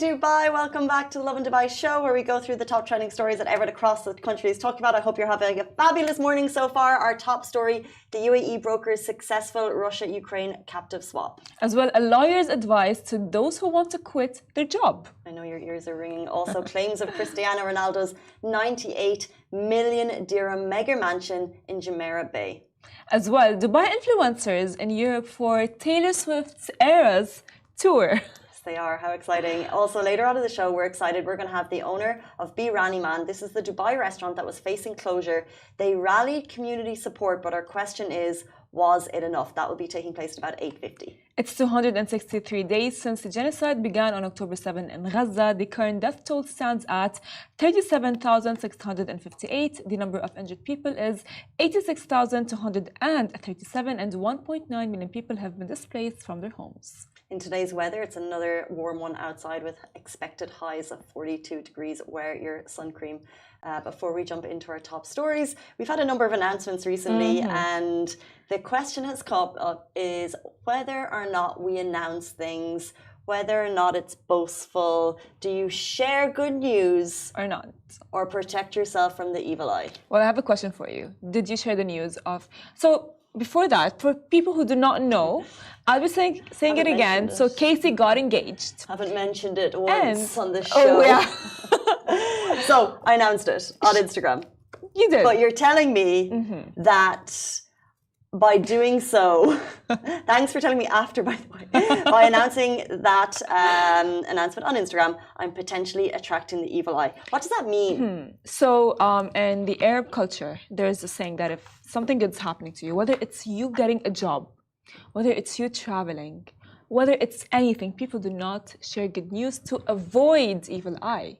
Dubai. Welcome back to the Lovin Dubai show, where we go through the top trending stories that everyone across the country is talking about. I hope you're having a fabulous morning so far. Our top story, the UAE brokers successful Russia-Ukraine captive swap. As well, a lawyer's advice to those who want to quit their job. I know your ears are ringing. Also, claims of Cristiano Ronaldo's 98 million dirham mega mansion in Jumeirah Bay. As well, Dubai influencers in Europe for Taylor Swift's Eras tour. They are. How exciting. Also, later on in the show, we're excited. We're going to have the owner of Be Rani Man. This is the Dubai restaurant that was facing closure. They rallied community support, but our question is, was it enough? That will be taking place at about 8:50. It's 263 days since the genocide began on October 7 in Gaza. The current death toll stands at 37,658. The number of injured people is 86,237, and 1.9 million people have been displaced from their homes. In today's weather, it's another warm one outside with expected highs of 42 degrees. Wear your sun cream. Before we jump into our top stories, we've had a number of announcements recently, and the question has come up is whether or not we announce things, whether or not it's boastful. Do you share good news or not? Or protect yourself from the evil eye? Well, I have a question for you. Did you share the news of... So, before that, for people who do not know, I'll be saying it again. So Casey got engaged. Haven't mentioned it once on the show. Oh, yeah. So I announced it on Instagram. You did. But you're telling me that by doing so, thanks for telling me after, by the way, by announcing that announcement on Instagram, I'm potentially attracting the evil eye. What does that mean? So in the Arab culture, there's a saying that if something good's happening to you, whether it's you getting a job, whether it's you traveling, whether it's anything, people do not share good news to avoid evil eye.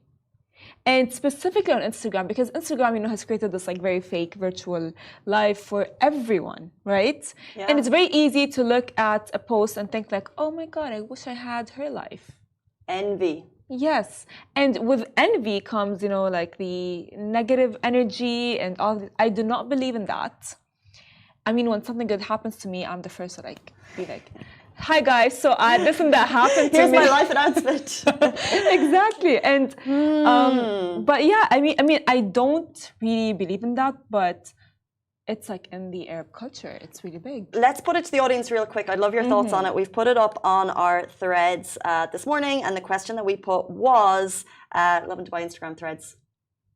And specifically on Instagram, because Instagram, has created this like very fake virtual life for everyone, right? Yeah. And it's very easy to look at a post and think like, oh my God, I wish I had her life. Envy. Yes. And with envy comes, like the negative energy and all this. I do not believe in that. I mean, when something good happens to me, I'm the first to be like, hi guys, so this and that happened to me. Here's my life announcement. Exactly. And but yeah, I mean I don't really believe in that, but it's like in the Arab culture, it's really big. Let's put it to the audience real quick. I'd love your thoughts on it. We've put it up on our threads this morning, and the question that we put was Lovin Dubai Instagram threads.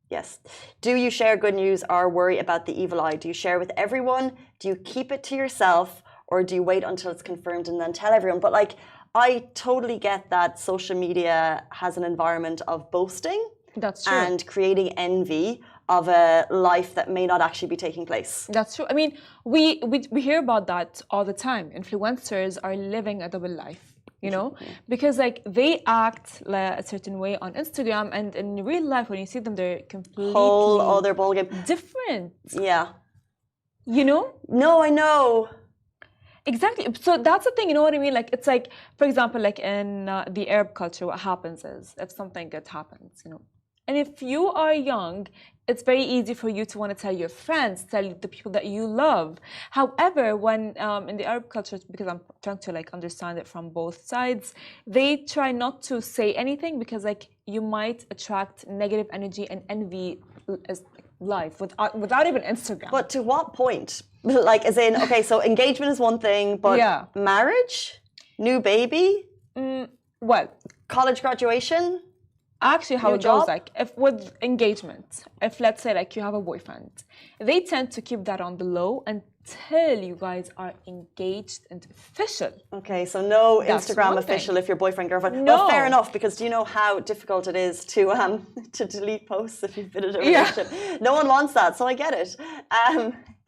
Yes. Do you share good news or worry about the evil eye? Do you share with everyone? Do you keep it to yourself? Or do you wait until it's confirmed and then tell everyone? But I totally get that social media has an environment of boasting. That's true. And creating envy of a life that may not actually be taking place. That's true. I mean, we hear about that all the time. Influencers are living a double life, because they act a certain way on Instagram, and in real life, when you see them, they're completely whole other ballgame. Different. Yeah. No, I know. Exactly. So that's the thing, you know what I mean? Like, it's like, for example, like in the Arab culture, what happens is if something good happens, and if you are young, it's very easy for you to want to tell your friends, tell the people that you love. However, when in the Arab culture, because I'm trying to understand it from both sides, they try not to say anything because you might attract negative energy and envy as life without even Instagram. But to what point? As in, okay, so engagement is one thing, but marriage, new baby, well, college graduation. Actually, how it goes, if with engagement, if let's say you have a boyfriend, they tend to keep that on the low until you guys are engaged and official. Okay, so no Instagram official if you're boyfriend, girlfriend. No. Well, fair enough, because do you know how difficult it is to delete posts if you've been in a relationship? No one wants that, so I get it.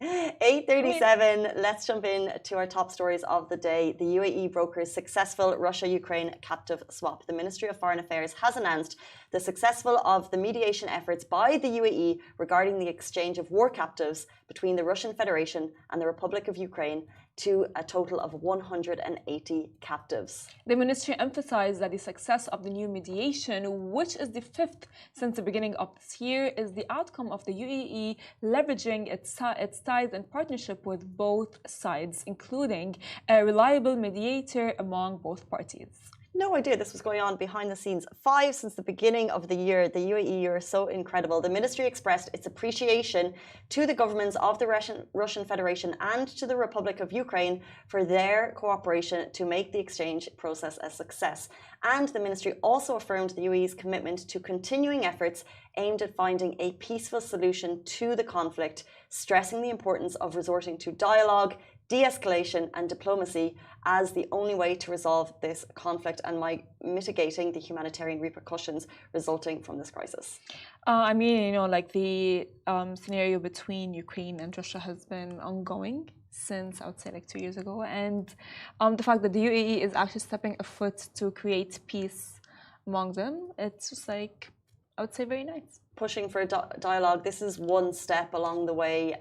8:37. Let's jump in to our top stories of the day. The UAE brokers successful Russia-Ukraine captive swap. The Ministry of Foreign Affairs has announced the successful of the mediation efforts by the UAE regarding the exchange of war captives between the Russian Federation and the Republic of Ukraine to a total of 180 captives. The ministry emphasized that the success of the new mediation, which is the fifth since the beginning of this year, is the outcome of the UAE leveraging its ties and partnership with both sides, including a reliable mediator among both parties. No idea this was going on behind the scenes. 5 since the beginning of the year. The UAE, you're so incredible. The ministry expressed its appreciation to the governments of the Russian Federation and to the Republic of Ukraine for their cooperation to make the exchange process a success. And the ministry also affirmed the UAE's commitment to continuing efforts aimed at finding a peaceful solution to the conflict, stressing the importance of resorting to dialogue, de-escalation and diplomacy as the only way to resolve this conflict and mitigating the humanitarian repercussions resulting from this crisis. I mean, you know, like the scenario between Ukraine and Russia has been ongoing since, I would say, like 2 years ago. And the fact that the UAE is actually stepping a foot to create peace among them, it's just like, I would say, very nice. Pushing for dialogue. This is one step along the way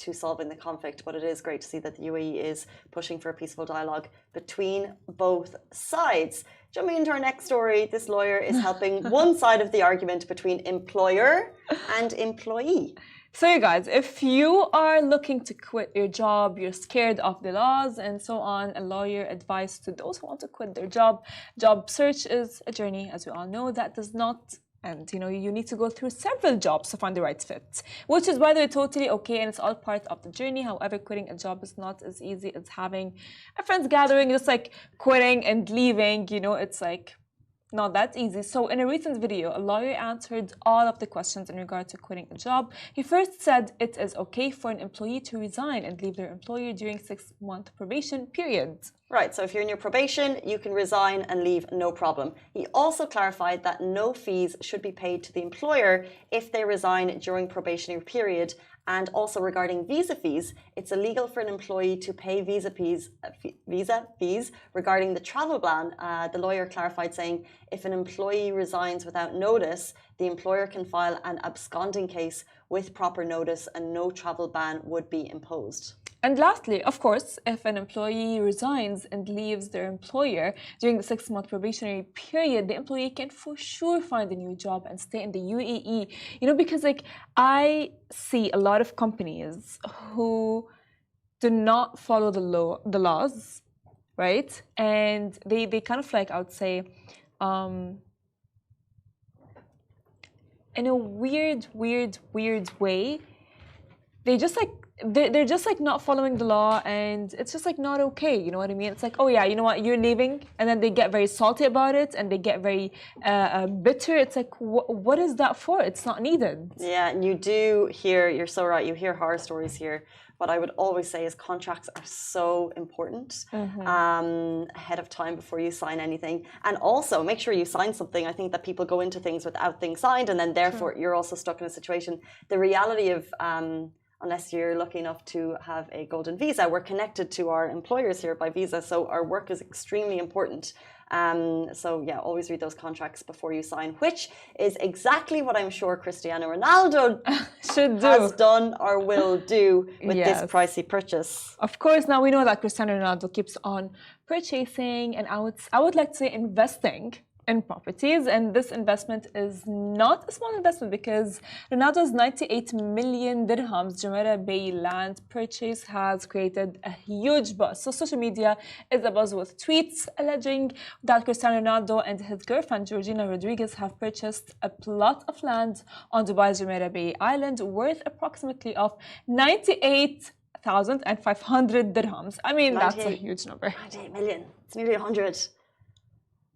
to solving the conflict, but it is great to see that the UAE is pushing for a peaceful dialogue between both sides. Jumping into our next story, this lawyer is helping one side of the argument between employer and employee. So you guys, if you are looking to quit your job, you're scared of the laws and so on, a lawyer advice to those who want to quit their job. Job search is a journey, as we all know, that does not end. You know, you need to go through several jobs to find the right fit, which is, by the way, totally okay, and it's all part of the journey. However, quitting a job is not as easy as having a friends gathering, just like quitting and leaving. You know, it's like not that easy. So in a recent video, a lawyer answered all of the questions in regard to quitting a job. He first said it is okay for an employee to resign and leave their employer during 6-month probation period. Right, so if you're in your probation, you can resign and leave, no problem. He also clarified that no fees should be paid to the employer if they resign during probationary period. And also regarding visa fees, it's illegal for an employee to pay visa fees regarding the travel ban. The lawyer clarified, saying if an employee resigns without notice, the employer can file an absconding case with proper notice and no travel ban would be imposed. And lastly, of course, if an employee resigns and leaves their employer during the 6-month probationary period, the employee can for sure find a new job and stay in the UAE. You know, because like I see a lot of companies who do not follow the laws, right? And they kind of like, I would say, in a weird way, they're just like not following the law, and it's just like not okay. You know what I mean? It's like, oh yeah, you know what, you're leaving, and then they get very salty about it and they get very bitter. It's like, what is that for? It's not needed. Yeah, and you do hear, you're so right, you hear horror stories here. What I would always say is contracts are so important ahead of time before you sign anything. And also make sure you sign something. I think that people go into things without things signed, and then therefore you're also stuck in a situation. The reality of unless you're lucky enough to have a golden visa, we're connected to our employers here by visa, so our work is extremely important. So yeah, always read those contracts before you sign, which is exactly what I'm sure Cristiano Ronaldo has done or will do with this pricey purchase. Of course, now we know that Cristiano Ronaldo keeps on purchasing, and I would like to say investing in properties, and this investment is not a small investment because Ronaldo's 98 million dirhams Jumeirah Bay land purchase has created a huge buzz. So social media is abuzz with tweets alleging that Cristiano Ronaldo and his girlfriend Georgina Rodriguez have purchased a plot of land on Dubai's Jumeirah Bay Island worth approximately of 98,500 dirhams. I mean, that's a huge number. 98 million. It's nearly 100.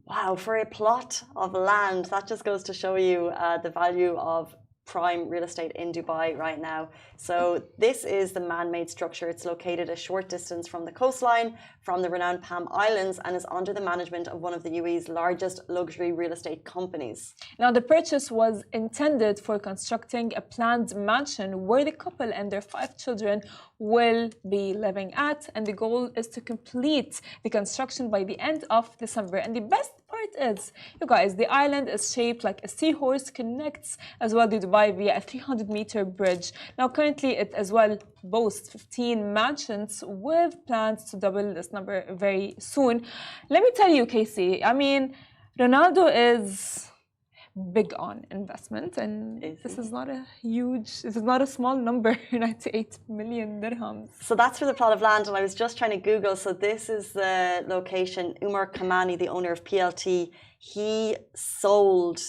Wow, for a plot of land, that just goes to show you the value of prime real estate in Dubai right now. So this is the man-made structure. It's located a short distance from the coastline, from the renowned Palm Islands, and is under the management of one of the UAE's largest luxury real estate companies. Now, the purchase was intended for constructing a planned mansion where the couple and their 5 children will be living at, and the goal is to complete the construction by the end of December. And the best part is, you guys, the island is shaped like a seahorse, connects as well to Dubai via a 300-meter bridge. Now, currently, it as well boasts 15 mansions with plans to double this number very soon. Let me tell you, Casey, I mean, Ronaldo is big on investment, and this is not a small number, 98 million dirhams. So that's for the plot of land, and I was just trying to Google. So this is the location. Umar Kamani, the owner of PLT, he sold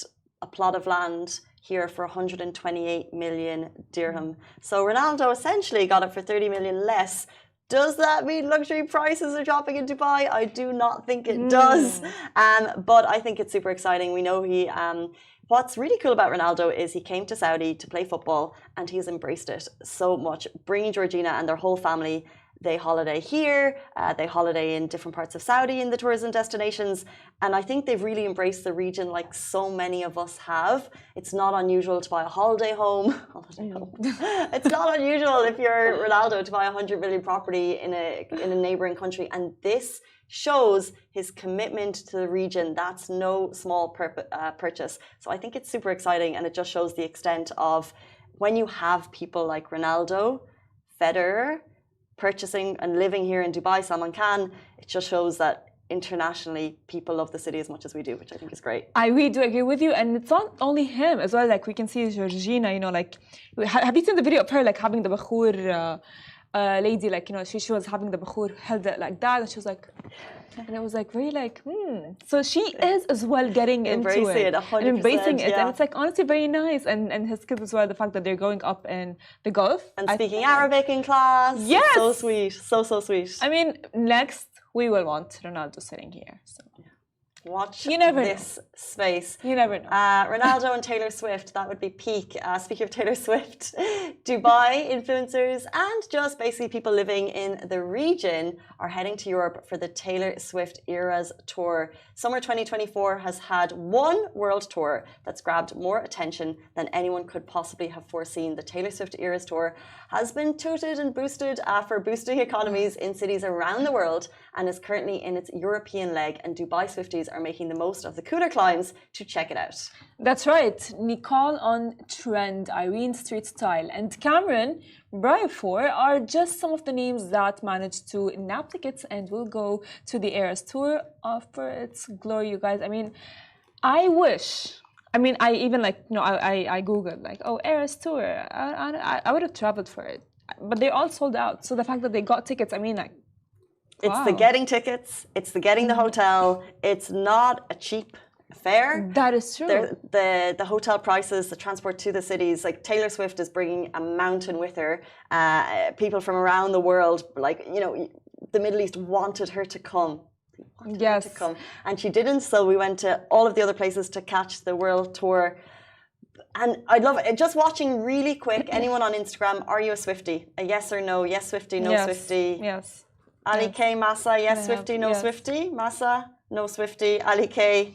a plot of land here for 128 million dirham. So Ronaldo essentially got it for 30 million less. Does that mean luxury prices are dropping in Dubai? I do not think it does. But I think it's super exciting. We know he. What's really cool about Ronaldo is he came to Saudi to play football and he's embraced it so much. Bringing Georgina and their whole family, they holiday here, they holiday in different parts of Saudi in the tourism destinations. And I think they've really embraced the region like so many of us have. It's not unusual to buy a holiday home. It's not unusual if you're Ronaldo to buy a 100 million property in a neighboring country. And this shows his commitment to the region. That's no small purchase. So I think it's super exciting, and it just shows the extent of when you have people like Ronaldo, Federer, purchasing and living here in Dubai, Salman Khan, it just shows that internationally people love the city as much as we do, which I think is great. I really do agree with you, and it's not only him as well. Like we can see Georgina, like have you seen the video of her like having the bakhur lady, like she was having the bakhur, held it like that, and she was like, and it was like very like so she is as well getting into it 100%, and embracing it, yeah. and it's like honestly very nice, and his kids as well, the fact that they're growing up in the Gulf and speaking Arabic in class. Yes, so sweet, so sweet. I mean, next we will want Ronaldo sitting here, so watch this space. You never know. Ronaldo and Taylor Swift, that would be peak. Speaking of Taylor Swift, Dubai influencers and just basically people living in the region are heading to Europe for the Taylor Swift Eras Tour. Summer 2024 has had one world tour that's grabbed more attention than anyone could possibly have foreseen. The Taylor Swift Eras Tour has been touted and boosted for boosting economies in cities around the world and is currently in its European leg, and Dubai Swifties are making the most of the cooler climes to check it out. That's right. Nicole on Trend, Irene Street Style, and Cameron Briofor are just some of the names that managed to nab tickets and will go to the Eras Tour for its glory, you guys. I mean, I wish. I mean, I even I googled like, Eras Tour. I would have traveled for it, but they're all sold out. So the fact that they got tickets, I mean, like. It's Wow. the getting tickets, it's the getting the hotel. It's not a cheap fare. That is true. The hotel prices, the transport to the cities, like Taylor Swift is bringing a mountain with her. People from around the world, like, the Middle East wanted her to come. Yes. To come. And she didn't, so we went to all of the other places to catch the world tour. And I'd love it. Just watching really quick, anyone on Instagram, are you a Swiftie? A yes or no? Yes, Swiftie, no Swiftie. Yes. Ali K, Massa, yes, Swiftie, no Swiftie. Massa, no Swiftie. Ali K,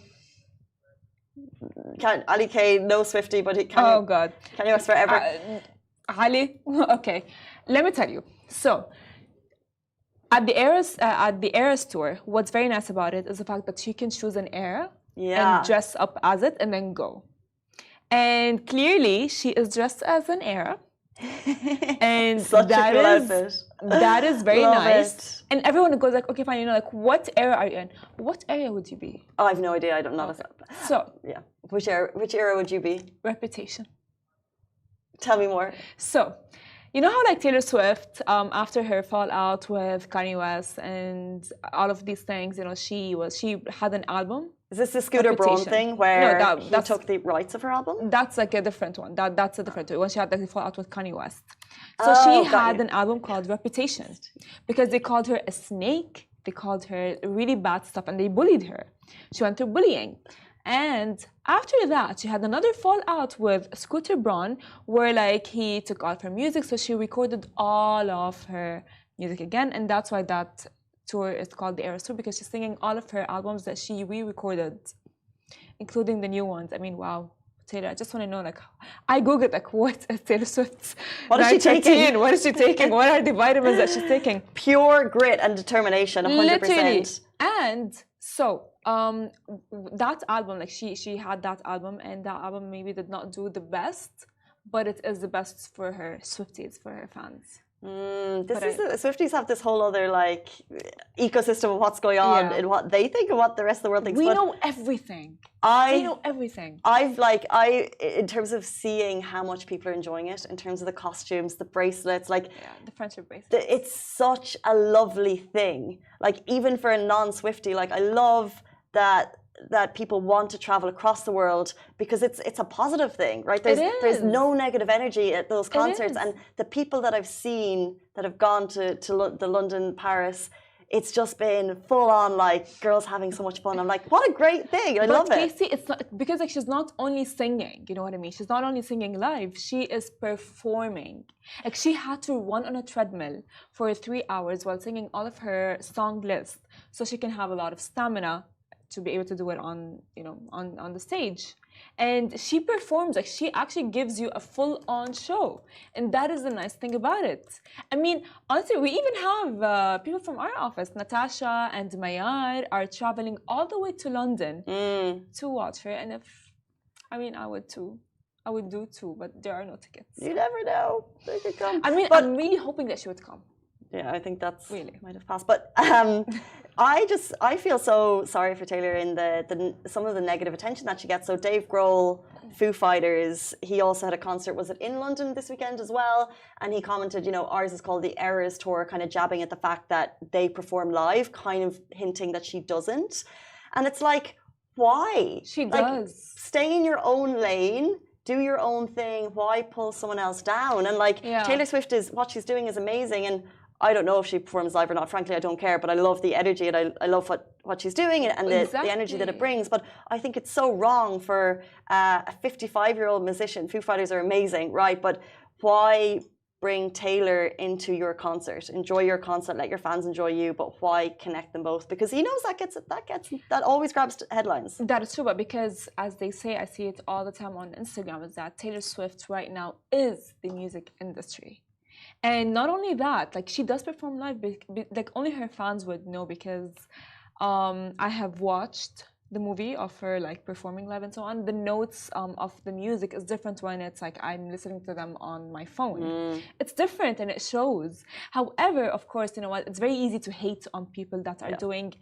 no Swiftie, but God. Can you ask forever? Ali, okay. Let me tell you. So, at the Eras Tour, what's very nice about it is the fact that you can choose an era and dress up as it and then go. And clearly, she is dressed as an era. And that is very nice. And everyone goes like, okay, fine, like, what era are you in? What area would you be? Oh, I have no idea. I don't know. Okay. So yeah, which era would you be? Reputation. Tell me more. So, you know how like Taylor Swift, after her fallout with Kanye West and all of these things, she had an album. Is this the Scooter Braun thing where he took the rights of her album? That's like a different one. That's a different one. When she had the fallout with Kanye West. So she had an album called Reputation because they called her a snake. They called her really bad stuff and they bullied her. She went through bullying. And after that, she had another fallout with Scooter Braun where like he took all of her music. So she recorded all of her music again. And that's why that tour is called the Eras Tour, because she's singing all of her albums that she re-recorded, including the new ones. I mean, wow, Taylor, I just want to know, like, I googled like, what is Taylor Swift's What is she taking? What is she taking? What are the vitamins that she's taking? Pure grit and determination, 100%. Literally. And so that album, like she had that album, and that album maybe did not do the best, but it is the best for her Swifties, for her fans. This is Swifties have this whole other like ecosystem of what's going on and what they think and what the rest of the world thinks. We know everything. We know everything. In terms of seeing how much people are enjoying it, in terms of the costumes, the bracelets, like the friendship bracelets. It's such a lovely thing. Like even for a non-Swiftie, like I love that people want to travel across the world because it's a positive thing, right? There's no negative energy at those concerts, and the people that I've seen that have gone to the London, Paris, it's just been full on like girls having so much fun. I'm like, what a great thing! I love it. But Casey, it's not because like she's not only singing. You know what I mean? She's not only singing live; she is performing. Like she had to run on a treadmill for 3 hours while singing all of her song list, so she can have a lot of stamina to be able to do it on the stage. And she performs, like she actually gives you a full-on show, and that is the nice thing about it. I mean, honestly, we even have people from our office, Natasha and Mayar, are traveling all the way to London to watch her. And I would too. I would do too, but there are no tickets. You never know. They could come. I mean, I'm really hoping that she would come. Yeah, I think that's really might have passed. But I feel so sorry for Taylor in some of the negative attention that she gets. So Dave Grohl, Foo Fighters, he also had a concert. Was it in London this weekend as well? And he commented, ours is called the Eras Tour, kind of jabbing at the fact that they perform live, kind of hinting that she doesn't. And it's like, why? She does. Stay in your own lane. Do your own thing. Why pull someone else down? And Taylor Swift what she's doing is amazing. And I don't know if she performs live or not. Frankly, I don't care. But I love the energy and I love what she's doing and the energy that it brings. But I think it's so wrong for a 55-year-old musician. Foo Fighters are amazing, right? But why bring Taylor into your concert? Enjoy your concert. Let your fans enjoy you. But why connect them both? Because he knows that always grabs headlines. That is true. But because, as they say, I see it all the time on Instagram, is that Taylor Swift right now is the music industry. And not only that, like she does perform live, like only her fans would know because I have watched the movie of her like performing live and so on. The notes of the music is different when it's like I'm listening to them on my phone. It's different and it shows. However, of course, you know what? It's very easy to hate on people that are doing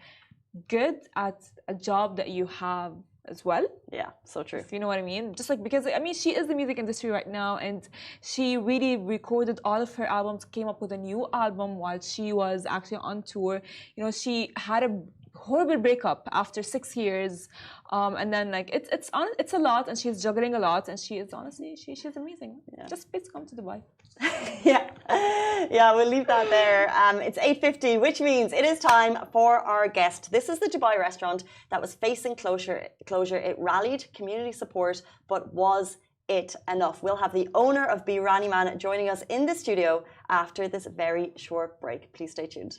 good at a job that you have as well. Yeah, so true. If you know what I mean. Just like because she is the music industry right now, and she really recorded all of her albums, came up with a new album while she was actually on tour. She had a horrible breakup after 6 years, and then like it's a lot, and she's juggling a lot, and she is honestly she's amazing. Just please come to Dubai. yeah, we'll leave that there. It's 8:50, which means it is time for our guest. This is the Dubai restaurant that was facing closure. It rallied community support, but was it enough? We'll have the owner of Birani Man joining us in the studio after this very short break. Please stay tuned.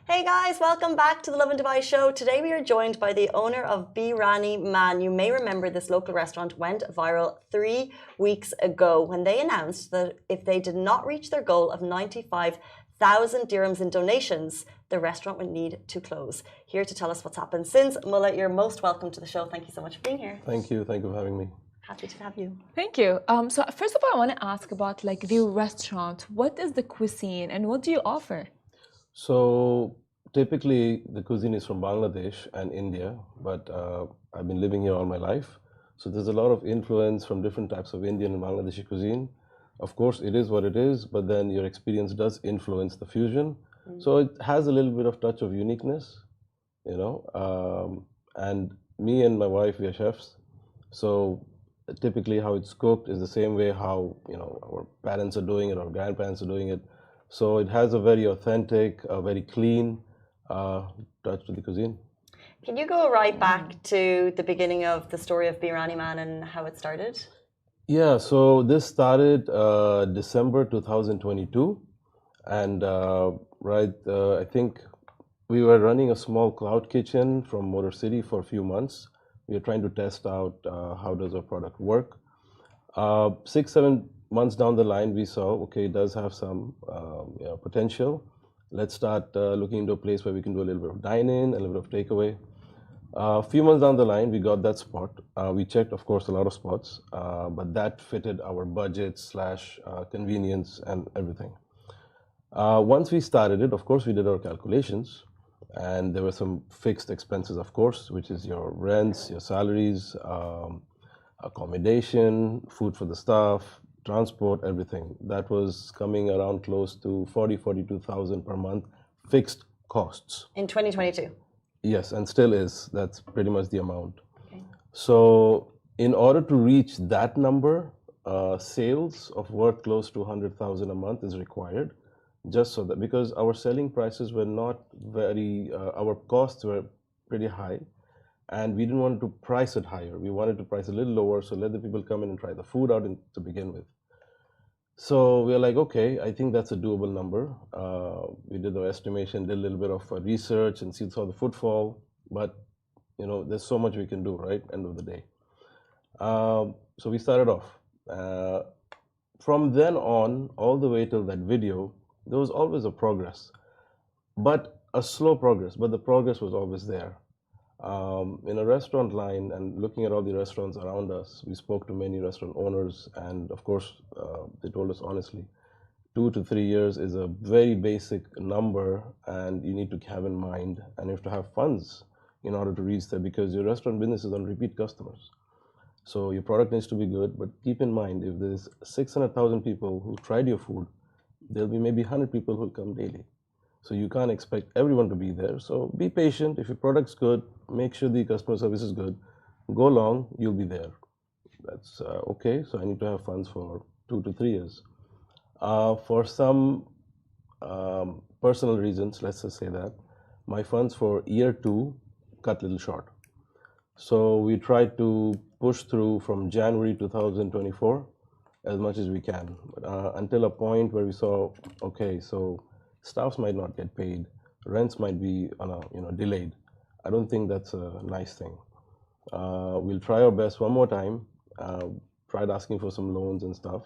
Hey guys, welcome back to the Lovin Dubai show. Today we are joined by the owner of Birani Man. You may remember this local restaurant went viral 3 weeks ago when they announced that if they did not reach their goal of 95,000 dirhams in donations, the restaurant would need to close. Here to tell us what's happened since, Mullah, you're most welcome to the show. Thank you so much for being here. Thank you for having me. Happy to have you. Thank you. So first of all, I want to ask about like the restaurant. What is the cuisine and what do you offer? So typically the cuisine is from Bangladesh and India, but I've been living here all my life. So there's a lot of influence from different types of Indian and Bangladeshi cuisine. Of course, it is what it is, but then your experience does influence the fusion. So it has a little bit of touch of uniqueness, you know. And me and my wife, we are chefs. So typically how it's cooked is the same way how, you know, our parents are doing it, our grandparents are doing it. So it has a very authentic, very clean touch to the cuisine. Can you go right back to the beginning of the story of Birani Man and how it started? Yeah, so this started December 2022. And I think we were running a small cloud kitchen from Motor City for a few months. We were trying to test out how does our product work. 6-7 months down the line, we saw, okay, it does have some potential. Let's start looking into a place where we can do a little bit of dine-in, a little bit of takeaway. A few months down the line, we got that spot. We checked, of course, a lot of spots, but that fitted our budget / convenience and everything. Once we started it, of course, we did our calculations, and there were some fixed expenses, of course, which is your rents, your salaries, accommodation, food for the staff, transport, everything. That was coming around close to 42,000 per month, fixed costs. In 2022? Yes, and still is. That's pretty much the amount. Okay. So in order to reach that number, sales of worth close to 100,000 a month is required. Just so that, because our selling prices were not very, our costs were pretty high, and we didn't want to price it higher. We wanted to price a little lower, so let the people come in and try the food out to begin with. So we were like, okay, I think that's a doable number. We did our estimation, did a little bit of research and saw the footfall, but you know, there's so much we can do, right? End of the day. So we started off. From then on, all the way till that video, there was always a progress, but a slow progress, but the progress was always there. In a restaurant line and looking at all the restaurants around us, we spoke to many restaurant owners, and of course, they told us honestly, 2 to 3 years is a very basic number, and you need to have in mind, and you have to have funds in order to reach that, because your restaurant business is on repeat customers. So your product needs to be good, but keep in mind, if there's 600,000 people who tried your food, there'll be maybe 100 people who come daily. So you can't expect everyone to be there. So be patient. If your product's good, make sure the customer service is good. Go long, you'll be there. That's okay. So I need to have funds for 2 to 3 years. For some personal reasons, let's just say that, my funds for year 2 cut a little short. So we tried to push through from January 2024 as much as we can, until a point where we saw, okay, so staffs might not get paid, rents might be delayed. I don't think that's a nice thing. We'll try our best one more time. Tried asking for some loans and stuff.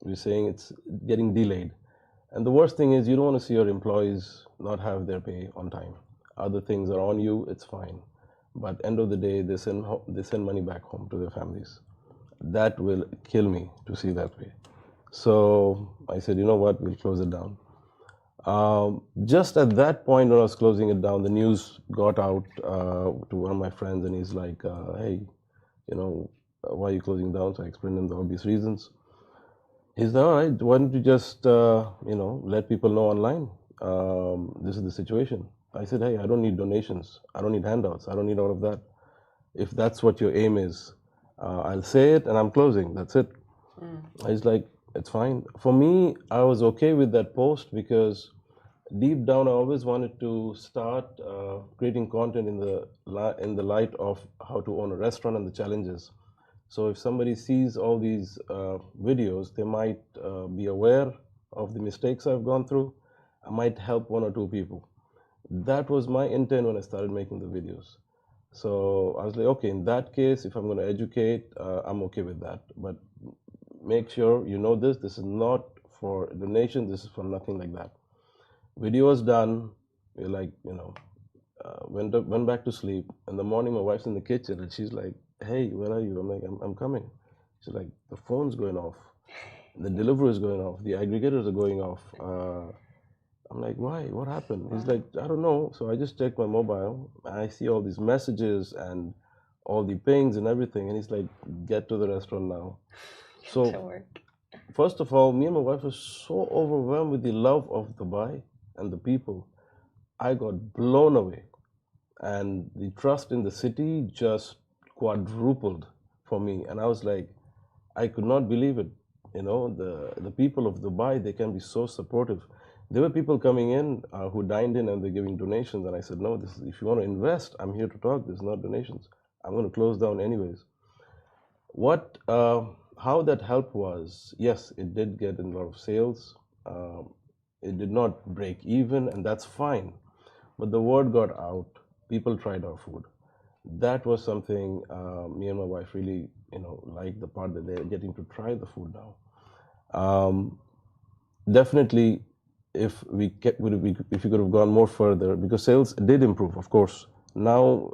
We're saying it's getting delayed. And the worst thing is you don't want to see your employees not have their pay on time. Other things are on you, it's fine. But end of the day, they send money back home to their families. That will kill me to see that way. So I said, you know what, we'll close it down. Just at that point when I was closing it down, the news got out to one of my friends, and he's like, hey, why are you closing down? So I explained him the obvious reasons. He's like, all right, why don't you just, let people know online, this is the situation. I said, hey, I don't need donations. I don't need handouts. I don't need all of that. If that's what your aim is, I'll say it and I'm closing. That's it. He's like, it's fine. For me, I was okay with that post because deep down, I always wanted to start creating content in the light of how to own a restaurant and the challenges. So if somebody sees all these videos, they might be aware of the mistakes I've gone through. I might help 1 or 2 people. That was my intent when I started making the videos. So I was like, okay, in that case, if I'm going to educate, I'm okay with that. But make sure you know this. This is not for donation. This is for nothing like that. Video was done. We're like, went back to sleep. In the morning, my wife's in the kitchen and she's like, hey, where are you? I'm like, I'm coming. She's like, the phone's going off. The delivery is going off. The aggregators are going off. I'm like, why? What happened? He's like, I don't know. So I just checked my mobile. And I see all these messages and all the pings and everything. And he's like, get to the restaurant now. So first of all, me and my wife were so overwhelmed with the love of Dubai and the people. I got blown away. And the trust in the city just quadrupled for me. And I was like, I could not believe it. The people of Dubai, they can be so supportive. There were people coming in who dined in and they're giving donations. And I said, no, if you want to invest, I'm here to talk. This is not donations. I'm going to close down anyways. How that helped was, yes, it did get a lot of sales. It did not break even, and that's fine. But the word got out. People tried our food. That was something me and my wife really, liked the part that they're getting to try the food now. Definitely, if we could have gone more further, because sales did improve, of course. Now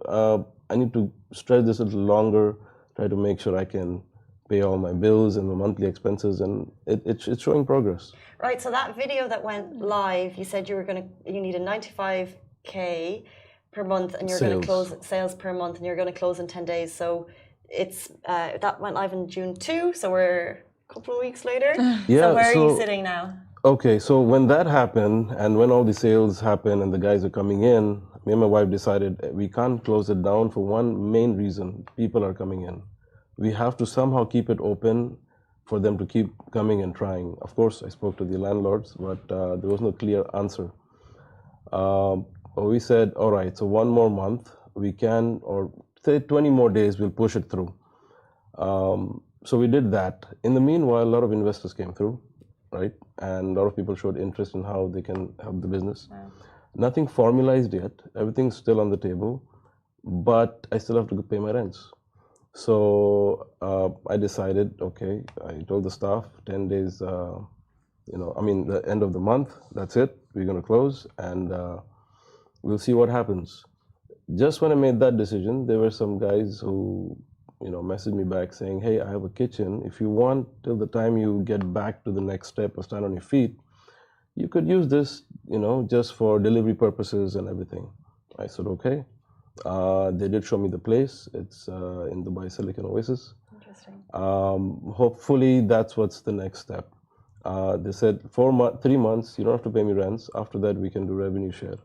I need to stretch this a little longer, try to make sure I can pay all my bills and my monthly expenses, and it's showing progress. Right. So that video that went live, you said you needed 95K per month, and you're going to close sales per month, and you're going to close in 10 days. So it's that went live in June 2. So we're a couple of weeks later. Yeah. So where are you sitting now? Okay, so when that happened and when all the sales happen and the guys are coming in, me and my wife decided we can't close it down for one main reason. People are coming in. We have to somehow keep it open for them to keep coming and trying. Of course, I spoke to the landlords, but there was no clear answer. We said, all right, so one more month we can, or say 20 more days, we'll push it through. So we did that. In the meanwhile, a lot of investors came through. Right, and a lot of people showed interest in how they can help the business. Wow. Nothing formalized yet. Everything's still on the table, but I still have to pay my rents. So I decided, okay, I told the staff 10 days, the end of the month, that's it. We're going to close, and we'll see what happens. Just when I made that decision, there were some guys who messaged me back saying, hey, I have a kitchen. If you want, till the time you get back to the next step or stand on your feet, you could use this, just for delivery purposes and everything. I said, okay. They did show me the place. It's in Dubai Silicon Oasis. Interesting. Hopefully, that's what's the next step. They said 3 months, you don't have to pay me rents. After that, we can do revenue share.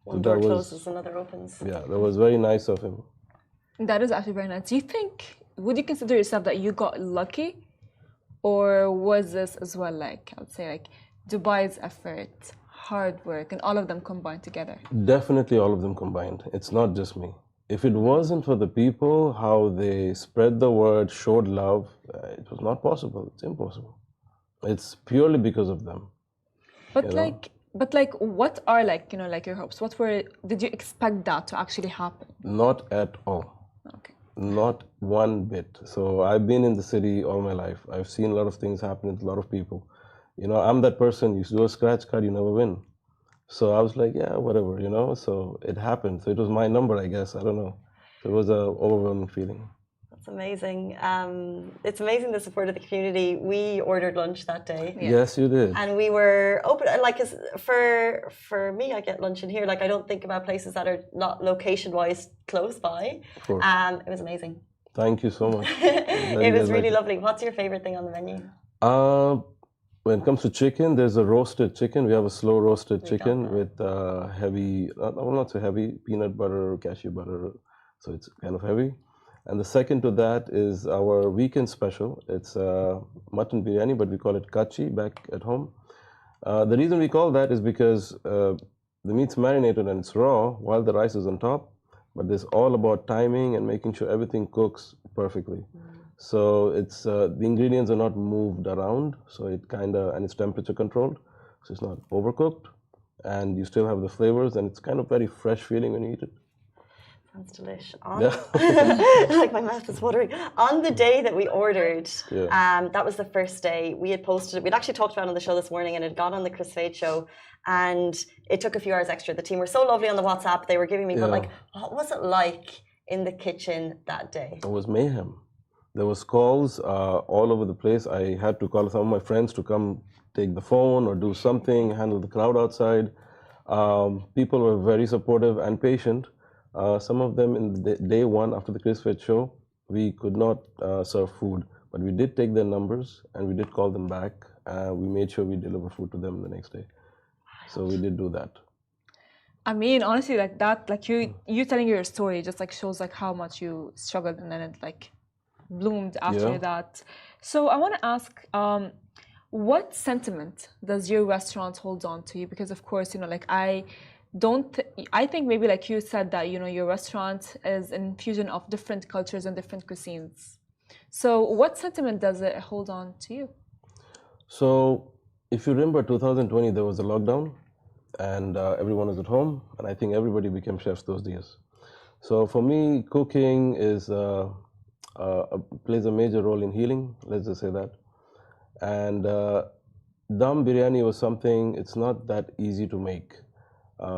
One door closes, another opens. Yeah, that was very nice of him. That is actually very nice. Would you consider yourself that you got lucky? Or was this as well I would say Dubai's effort, hard work, and all of them combined together? Definitely all of them combined. It's not just me. If it wasn't for the people, how they spread the word, showed love, it was not possible. It's impossible. It's purely because of them. But what are your hopes? Did you expect that to actually happen? Not at all. Okay. Not one bit. So I've been in the city all my life. I've seen a lot of things happen with a lot of people. I'm that person, you do a scratch card, you never win. So I was like, yeah, whatever, so it happened. So it was my number, I guess. I don't know. So it was an overwhelming feeling. That's amazing. It's amazing the support of the community. We ordered lunch that day. Yeah. Yes, you did. And we were open. For me, I get lunch in here. I don't think about places that are not location-wise close by. Of course. It was amazing. Thank you so much. It was really lovely. What's your favorite thing on the menu? When it comes to chicken, there's a roasted chicken. We have a slow roasted chicken with heavy, not so heavy, peanut butter, cashew butter. So it's kind of heavy. And the second to that is our weekend special. It's mutton biryani, but we call it kachi back at home. The reason we call that is because the meat's marinated and it's raw while the rice is on top. But it's all about timing and making sure everything cooks perfectly. So it's the ingredients are not moved around. So and it's temperature controlled. So it's not overcooked. and you still have the flavors, and it's kind of very fresh feeling when you eat it. Sounds delish. Yeah. Like my mouth is watering. On the day that we ordered, Yeah. that was the first day. We had posted it. We'd actually talked about it on the show this morning, and it got on the Chris Fade show. And it took a few hours extra. The team were so lovely on the WhatsApp. They were giving me, but like, what was it like in the kitchen that day? It was mayhem. There was calls all over the place. I had to call some of my friends to come take the phone or do something, handle the crowd outside. People were very supportive and patient. Some of them in the day one after the Chris Fed show, we could not serve food, but we did take their numbers and we did call them back. We made sure we deliver food to them the next day. So we did do that. I mean, honestly, like that, like you telling your story just like shows like how much you struggled, and then it like bloomed after that. So I want to ask, what sentiment does your restaurant hold on to you? Because of course, you know, like I think maybe like you said that, you know, your restaurant is an infusion of different cultures and different cuisines. So what sentiment does it hold on to you? So if you remember 2020, there was a lockdown and everyone was at home, and I think everybody became chefs those days. So for me, cooking is plays a major role in healing, let's just say that. And dum biryani was something, it's not that easy to make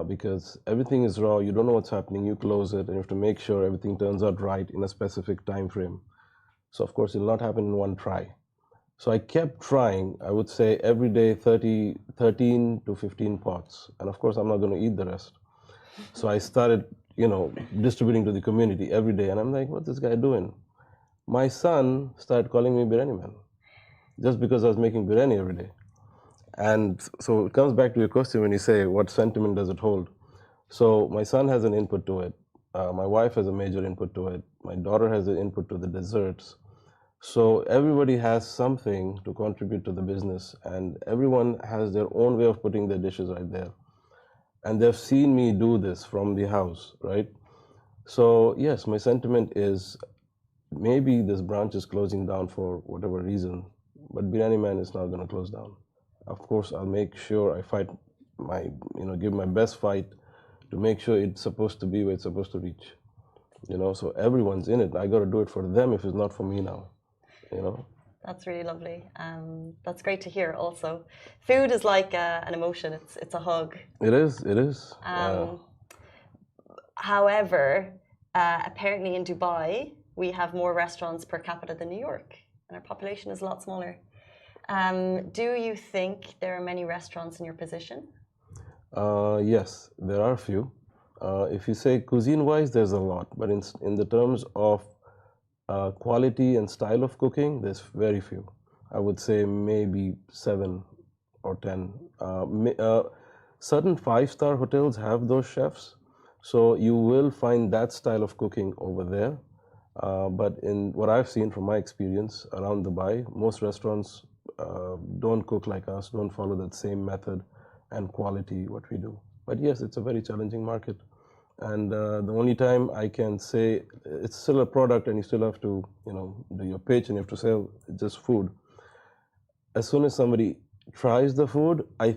because everything is raw, you don't know what's happening, you close it and you have to make sure everything turns out right in a specific time frame. So of course it'll not happen in one try. So I kept trying, I would say every day 13 to 15 pots. And of course I'm not going to eat the rest. So I started, you know, distributing to the community every day. And I'm like, what's this guy doing? My son started calling me Biryani Man, just because I was making biryani every day. And so it comes back to your question when you say, what sentiment does it hold? So my son has an input to it. My wife has a major input to it. My daughter has an input to the desserts. So everybody has something to contribute to the business, and everyone has their own way of putting their dishes right there. And they've seen me do this from the house, right? So yes, my sentiment is maybe this branch is closing down for whatever reason, but Biryani Man is not going to close down. Of course, I'll make sure I fight give my best fight to make sure it's supposed to be where it's supposed to reach. So everyone's in it. I got to do it for them if it's not for me now. That's really lovely. That's great to hear also. Food is like an emotion. It's a hug. It is. However, apparently in Dubai, we have more restaurants per capita than New York, and our population is a lot smaller. Do you think there are many restaurants in your position? Yes, there are a few. If you say cuisine-wise, there's a lot, but in the terms of quality and style of cooking, there's very few. I would say maybe 7 or 10. Certain 5-star hotels have those chefs, so you will find that style of cooking over there. But in what I've seen from my experience around Dubai, most restaurants don't cook like us, don't follow that same method and quality what we do. But yes, it's a very challenging market. And the only time I can say it's still a product and you still have to, do your pitch and you have to sell just food. As soon as somebody tries the food, I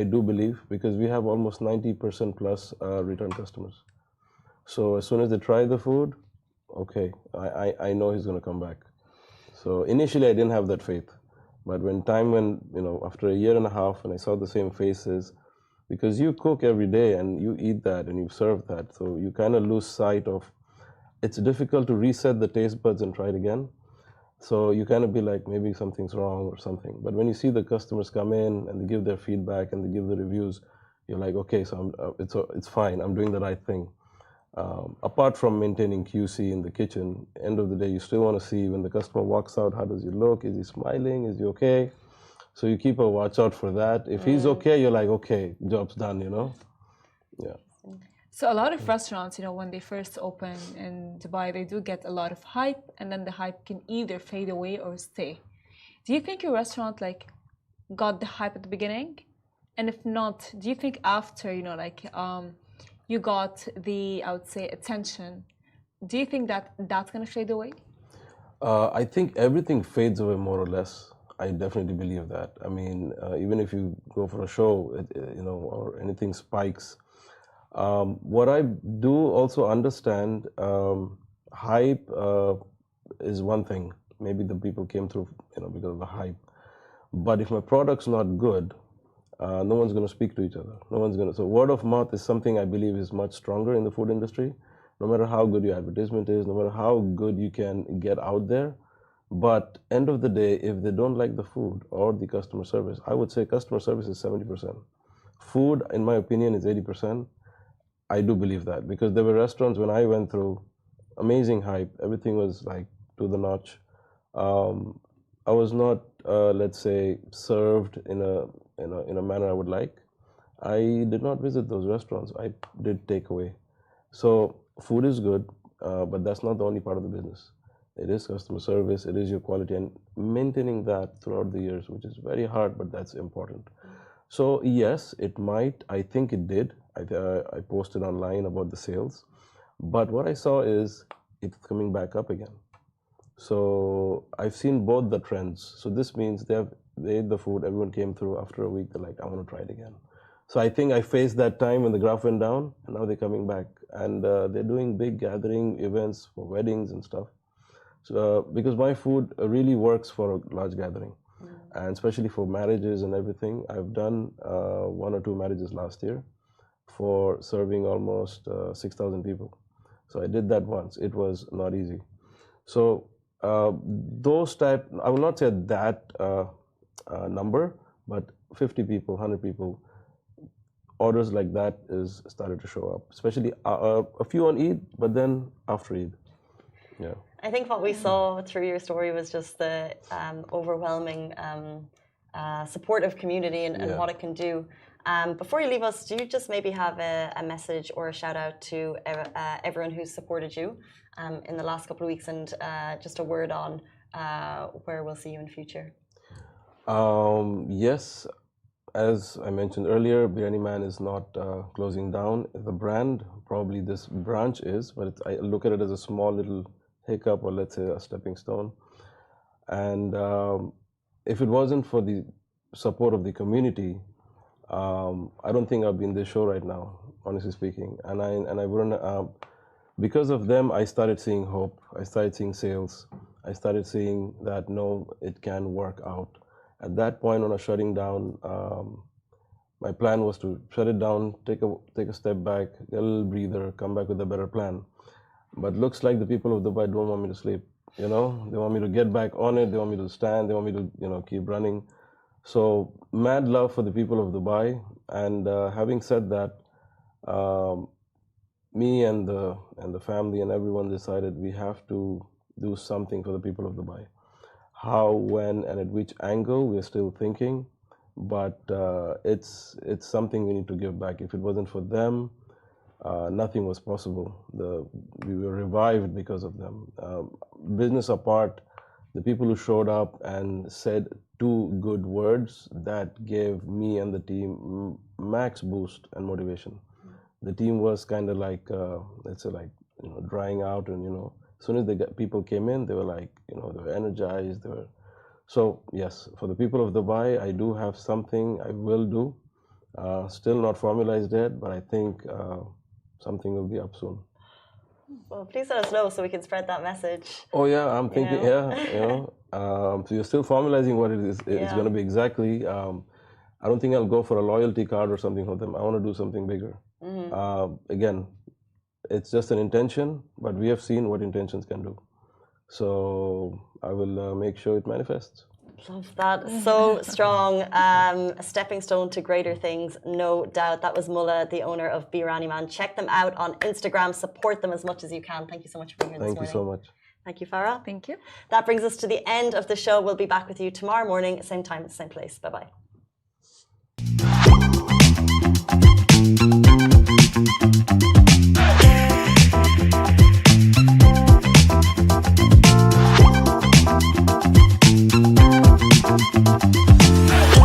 do believe, because we have almost 90% plus return customers. So as soon as they try the food, okay, I know he's going to come back. So initially I didn't have that faith. But after a year and a half and I saw the same faces, because you cook every day and you eat that and you serve that, so you kind of lose sight of, it's difficult to reset the taste buds and try it again. So you kind of be like, maybe something's wrong or something. But when you see the customers come in and they give their feedback and they give the reviews, you're like, okay, so it's fine, I'm doing the right thing. Apart from maintaining QC in the kitchen, end of the day, you still want to see when the customer walks out, how does he look? Is he smiling? Is he okay? So you keep a watch out for that. If he's okay, you're like, okay, job's done, Yeah. So a lot of restaurants, when they first open in Dubai, they do get a lot of hype, and then the hype can either fade away or stay. Do you think your restaurant got the hype at the beginning? And if not, do you think after, you got the, I would say, attention, do you think that that's going to fade away? I think everything fades away more or less. I definitely believe that. I mean, even if you go for a show, or anything spikes. What I do also understand, hype is one thing. Maybe the people came through, because of the hype. But if my product's not good, no one's going to speak to each other. No one's going to. So word of mouth is something I believe is much stronger in the food industry. No matter how good your advertisement is, no matter how good you can get out there, but end of the day, if they don't like the food or the customer service, I would say customer service is 70%. Food, in my opinion, is 80%. I do believe that because there were restaurants when I went through, amazing hype. Everything was like to the notch. I was not, let's say, served in a manner I would like. I did not visit those restaurants. I did takeaway. So food is good, but that's not the only part of the business. It is customer service, it is your quality, and maintaining that throughout the years, which is very hard, but that's important. So yes, it might. I think it did. I posted online about the sales, but what I saw is it's coming back up again. So I've seen both the trends. So this means they ate the food. Everyone came through after a week. They're like, I want to try it again. So I think I faced that time when the graph went down, and now they're coming back, and they're doing big gathering events for weddings and stuff. So because my food really works for a large gathering, and especially for marriages and everything. I've done 1 or 2 marriages last year for serving almost 6,000 people. So I did that once. It was not easy. So those type, I will not say that number, but 50 people, 100 people, orders like that is started to show up, especially a few on Eid, but then after Eid. Yeah. I think what we saw through your story was just the overwhelming supportive community and what it can do. Before you leave us, do you just maybe have a message or a shout out to everyone who's supported you in the last couple of weeks, and just a word on where we'll see you in future? Yes, as I mentioned earlier, Biryani Man is not closing down. The brand, probably this branch is, but I look at it as a small little hiccup, or let's say a stepping stone. And if it wasn't for the support of the community, I don't think I'd be in this show right now, honestly speaking. And I wouldn't. Because of them, I started seeing hope. I started seeing sales. I started seeing that no, it can work out. At that point, when I was shutting down, my plan was to shut it down, take a step back, get a little breather, come back with a better plan. But looks like the people of Dubai don't want me to sleep. They want me to get back on it. They want me to stand. They want me to, keep running. So mad love for the people of Dubai. And having said that, me and the family and everyone decided we have to do something for the people of Dubai. How, when, and at which angle, we're still thinking. But it's something we need to give back. If it wasn't for them, nothing was possible. We were revived because of them. Business apart, the people who showed up and said 2 good words, that gave me and the team max boost and motivation. The team was kind of like, let's say, drying out, and as soon as people came in, they were like, they were energized. So yes, for the people of Dubai, I do have something I will do. Still not formalized yet, but I think something will be up soon. Well, please let us know so we can spread that message. Oh yeah, I'm thinking. So you're still formalizing what it is. It's going to be exactly. I don't think I'll go for a loyalty card or something for them. I want to do something bigger. Again, it's just an intention, but we have seen what intentions can do. So I will make sure it manifests. Love that. So strong. A stepping stone to greater things, no doubt. That was Mullah, the owner of Biryani Man. Check them out on Instagram. Support them as much as you can. Thank you so much for being here this morning. Thank you so much. Thank you, Farah. Thank you. That brings us to the end of the show. We'll be back with you tomorrow morning, same time, same place. Bye-bye.